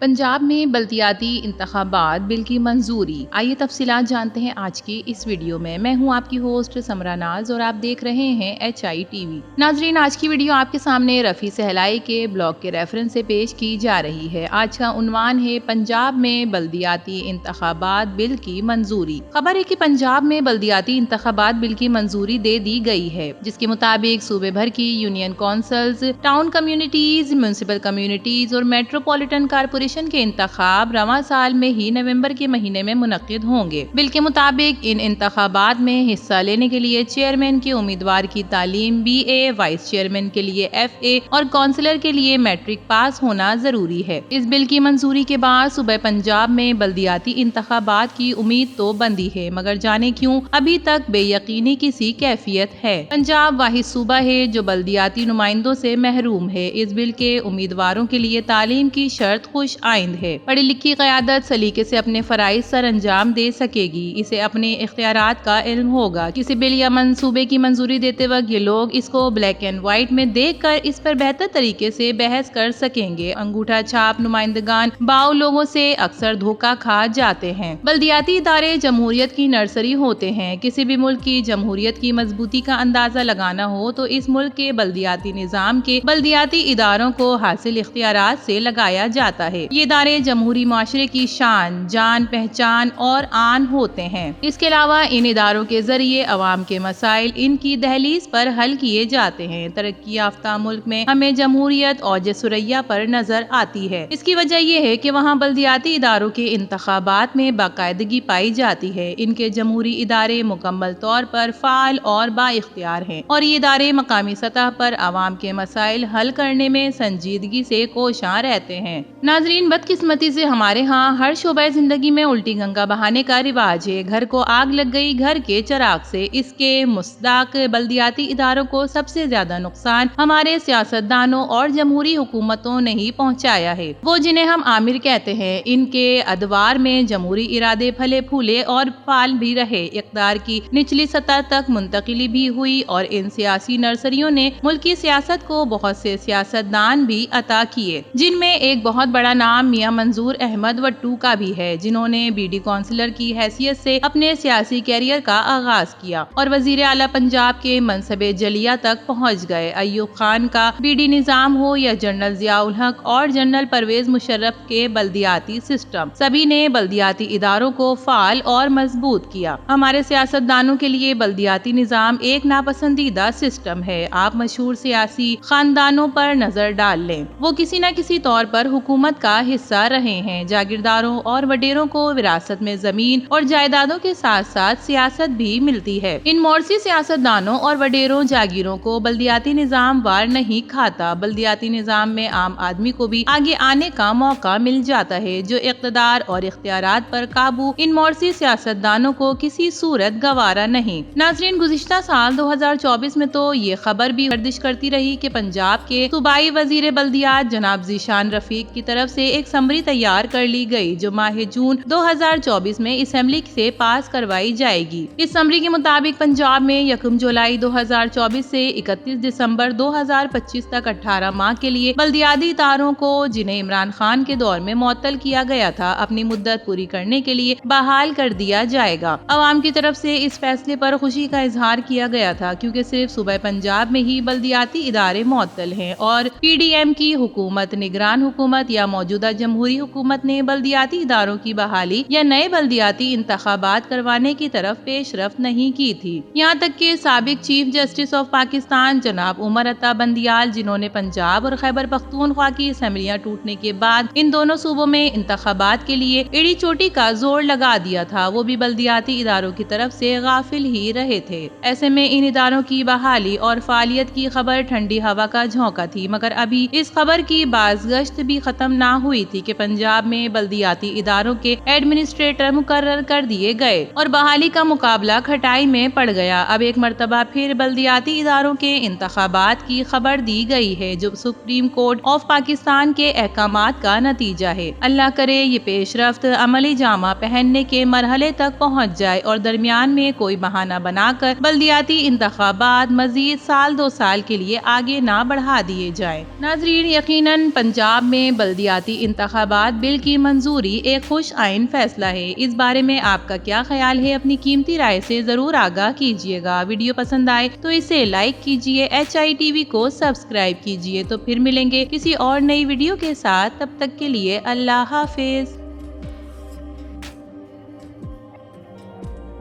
पंजाब में बल्दियाती इंतखाबात बिल की मंजूरी। आइए तफसीलात जानते हैं आज की इस वीडियो में। मैं हूं आपकी होस्ट समरा नाज और आप देख रहे हैं HI TV। नाजरीन, आज की वीडियो आपके सामने रफ़ी सहलाई के ब्लॉग के रेफरेंस से पेश की जा रही है। आज का उन्वान है पंजाब में बल्दियाती इंतखाबात बिल की मंजूरी। खबर है कि पंजाब में बल्दियाती इंतखाबात बिल की मंजूरी दे दी गई है, जिसके मुताबिक सूबे भर की union councils, town communities, municipal communities और मेट्रोपॉलिटन कारपोरेशन के इंतखाब रवां साल में ही नवंबर के महीने में मुनक्किद होंगे। बिल के मुताबिक इन इंतखाबात में हिस्सा लेने के लिए चेयरमैन के उम्मीदवार की तालीम BA, वाइस चेयरमैन के लिए FA और काउंसलर के लिए मैट्रिक पास होना जरूरी है। इस बिल की मंजूरी के बाद सूबे पंजाब में बल्दियाती इंतखाबात की उम्मीद तो बंदी है, मगर जाने क्यों अभी तक बेयकीनी की सी कैफियत है। पंजाब वाहिद सूबा है जो बल्दियाती नुमाइंदों से महरूम है। इस बिल के उम्मीदवारों के लिए तालीम की शर्त खुश आइंद है। पढ़ी लिखी क़यादत सलीके से अपने फराइज सर अंजाम दे सकेगी। इसे अपने इख्तियारात का इल्म होगा। किसी बिल या मंसूबे की मंजूरी देते वक्त ये लोग इसको ब्लैक एंड व्हाइट में देखकर इस पर बेहतर तरीके से बहस कर सकेंगे। अंगूठा छाप नुमाइंदगान बाउ लोगों से अक्सर धोखा खा जाते हैं। बल्दियाती इदारे जमहूरियत की नर्सरी होते हैं। किसी भी मुल्क की जमहूरियत की मजबूती का अंदाजा लगाना हो तो इस मुल्क के बल्दियाती निजाम के बल्दियाती इदारों को हासिल इख्तियारात से लगाया जाता है। ये इदारे जमहूरी माशरे की शान, जान, पहचान और आन होते हैं। इसके अलावा इन इदारों के जरिए अवाम के मसाइल इनकी दहलीज पर हल किए जाते हैं। तरक्की याफ्ता मुल्क में हमें जमहूरियत और सुरैया पर नजर आती है। इसकी वजह यह है कि वहाँ बल्दियाती इदारों के इंतखाबात में बाकायदगी पाई जाती है। इनके जमहूरी इदारे मुकम्मल तौर पर फाल और बाइख्तियार हैं और ये इदारे मकामी सतह पर अवाम के मसाइल हल करने में संजीदगी से कोशां रहते हैं। नाजरीन, बदकिस्मती से हमारे यहाँ हर शोबा जिंदगी में उल्टी गंगा बहाने का रिवाज है। घर को आग लग गई घर के चिराग से। इसके मुस्ताक बल्दियाती इदारों को सबसे ज्यादा नुकसान हमारे सियासतदानों और जमहूरी हुकूमतों ने ही पहुँचाया है। वो जिन्हें हम आमिर कहते हैं, इनके अदवार में जमहूरी इरादे फले फूले और फाल भी रहे। इक़्तिदार की निचली सतह तक मुंतकिली भी हुई और इन सियासी नर्सरियों ने मुल्की सियासत को बहुत से सियासतदान भी अता किए, जिनमें एक बहुत बड़ा नाम मियां मंजूर अहमद वट्टू का भी है, जिन्होंने BD काउंसलर की हैसियत से अपने सियासी कैरियर का आगाज किया और वजीर आला पंजाब के मनसबे जलिया तक पहुँच गए। अयूब खान का BD निजाम हो या जनरल जियाउल हक और जनरल परवेज मुशर्रफ के बल्दियाती सिस्टम, सभी ने बल्दियाती इदारों को फाल और मजबूत किया। हमारे सियासतदानों के लिए बल्दियाती निजाम एक नापसंदीदा सिस्टम है। आप मशहूर सियासी खानदानों पर नजर डाल लें, वो किसी न किसी तौर पर हुकूमत का हिस्सा रहे हैं। जागीरदारों और वडेरों को विरासत में जमीन और जायदादों के साथ साथ सियासत भी मिलती है। इन मोरसी सियासतदानों और वडेरों जागीरों को बल्दियाती निजाम वार नहीं खाता। बल्दियाती निजाम में आम आदमी को भी आगे आने का मौका मिल जाता है, जो इक़्तिदार और इख्तियारात पर काबू इन मोरसी सियासतदानों को किसी सूरत गवारा नहीं। नाज़रीन, गुज़िश्ता साल 2024 में तो ये खबर भी गर्दिश करती रही कि पंजाब के सूबाई वजीर बल्दियात जनाब ज़ीशान रफीक की तरफ से एक समरी तैयार कर ली गई, जो माह जून 2024 में असेंबली से पास करवाई जाएगी। इस समरी के मुताबिक पंजाब में 1 जुलाई 2024 से 31 दिसंबर 2025 तक 18 माह के लिए बल्दियाती इदारों को, जिन्हें इमरान खान के दौर में मुअत्तल किया गया था, अपनी मुद्दत पूरी करने के लिए बहाल कर दिया जाएगा। अवाम की तरफ से इस फैसले पर खुशी का इजहार किया गया था, क्योंकि सिर्फ सूबे पंजाब में ही बल्दियाती इदारे मुअत्तल हैं और PDM की हुकूमत, निगरान हुकूमत या मौजूदा जमहूरी हुकूमत ने बल्दियाती इदारों की बहाली या नए बल्दियाती इंतखाबात करवाने की तरफ पेशरफ्त नहीं की थी। यहाँ तक कि साबिक चीफ जस्टिस ऑफ पाकिस्तान जनाब उमर अता बंदियाल, जिन्होंने पंजाब और खैबर पख्तूनख्वा की असेंबलियां टूटने के बाद इन दोनों सूबों में इंतखाबात के लिए एड़ी चोटी का जोर लगा दिया था, वो भी बल्दियाती इदारों की तरफ से गाफिल ही रहे थे। ऐसे में इन इदारों की बहाली और फालियत की खबर ठंडी हवा का झोंका थी, मगर अभी इस खबर की बाज़गश्त भी खत्म ना हुई थी कि पंजाब में बल्दियाती इदारों के एडमिनिस्ट्रेटर मुकर्रर कर दिए गए और बहाली का मुकाबला खटाई में पड़ गया। अब एक मर्तबा फिर बल्दियाती इदारों के इंतखाबात की खबर दी गई है, जो सुप्रीम कोर्ट ऑफ पाकिस्तान के अहकामात का नतीजा है। अल्लाह करे ये पेशरफ्त अमली जामा पहनने के मरहले तक पहुँच जाए और दरमियान में कोई बहाना बनाकर बल्दियाती इंतखाबात मजीद साल 2 साल के लिए आगे ना बढ़ा दिए जाए। नाजरीन, यकीनन पंजाब में बल्दियाती بلدیاتی انتخابات بل کی منظوری ایک خوش آئین فیصلہ ہے۔ اس بارے میں آپ کا کیا خیال ہے؟ اپنی قیمتی رائے سے ضرور آگاہ کیجیے گا۔ ویڈیو پسند آئے تو اسے لائک کیجیے، HI TV کو سبسکرائب کیجیے۔ تو پھر ملیں گے کسی اور نئی ویڈیو کے ساتھ، تب تک کے لیے اللہ حافظ۔